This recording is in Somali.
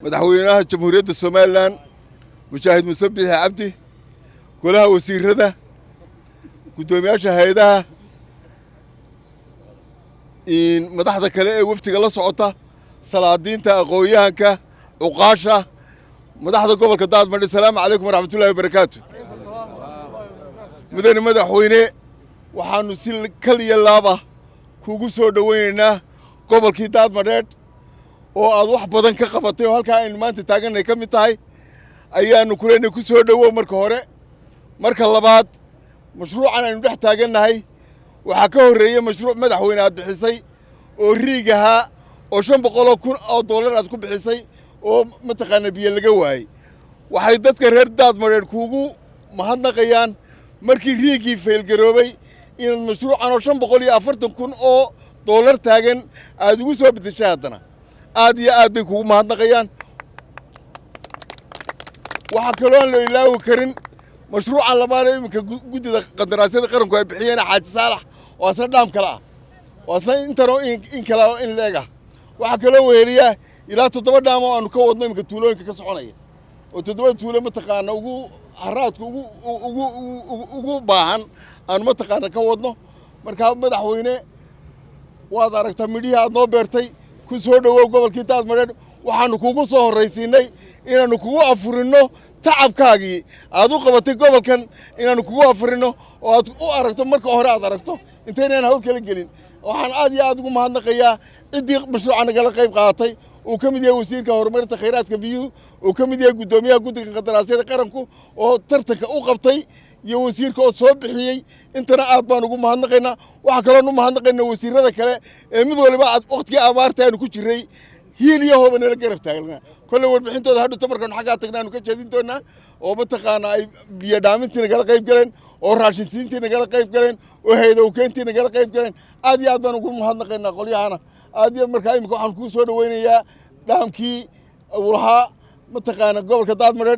madaxweynaha jamhuuriyadda Soomaaliland Mujaahid Muuse Biixi Cabdi golaha wasiirada gudoomiyaasha hay'adaha madaxda kale ee waftiga la socota salaadiinta aqoonyahanka uqaasha madaxda gobolka Daadmadhi salaamu calaykum waraxmatullaahi wabarakaatu mudane madaxweyne waxaanu si kaliya laaba kugu soo dhaweynaynaa gobolkii Daadmadheed oo aad wax badan ka qabatay oo halka aynu maanta taaganay ka mid tahay ayaanu kuleenay ku soo dhawow marka hore marka labaad mashruucan aynu dhex taagannahay waxaa ka horreeyay mashruuc madaxweyne aad bixisay oo riigaha oo $500,000 aad ku bixisay oo mataqaana biyo laga waayay waxay dadka reer Daadmadheed kuugu mahadnaqayaan markii riigii faylgaroobay inaad mashruucan oo $540,000 taagan aad ugu soo bedeshay haddana aad iyo aad bay kugu mahadnaqayaan waxa kaloo aan la ilaawi karin mashruuca labaad ee iminka guddida qandaraasyada qaranku ay bixiyeen Xaaji Saalax oo asna dhaam kala ah oo asna intano in kala in leega waxa kaloo weeliya ilaa 7 dhaam oo aanu ka wadno iminka tuulooyinka ka soconaya oo 7 tuulo mataqaana ugu haraadku ugu baahan aan mataqaana ka wadno marka madaxweyne waad aragtaa midhihi aad noo beertay ku soo dhawow gobolkii Daadmadheed waxaanu kugu soo horreysiinay inaanu kugu afurino tacabkaagii aad u qabatay gobolkan inaanu kugu afurino oo aad u aragto marka hore aad aragto intaynaan hawl kala gelin waxaan aad iyo aad ugu mahadnaqayaa ciddii mashruuca nagala qayb qaadatay uu ka mid yahay wasiirka horumarinta khayraadka biyuhu uu ka mid yahay guddoomiyaha guddiga qandaraasyada qaranku oo tartanka u qabtay iyo wasiirka oo soo bixiyey intana aad baan ugu mahadnaqaynaa waxa kaloon u mahadnaqaynaa wasiirada kale ee mid waliba waqtigii abaarta aanu ku jirray hiil iyo hooba nala garab taagnaa kolle warbixintooda hadhuta markaanu xaggaa tagnaanu ka jeedin doonaa oo mataqaana ay biyo dhaamintii nagala qayb galeen oo raashinsiintii nagala qayb galeen oo hay'adowkeentii nagala qayb galeen aad iyo aad baan ugu mahadnaqaynaa qolyahana aad iyo markaa imika waxaan kuu soo dhaweynayaa dhaamkii uu lahaa mataqaana gobolka Daadmadheed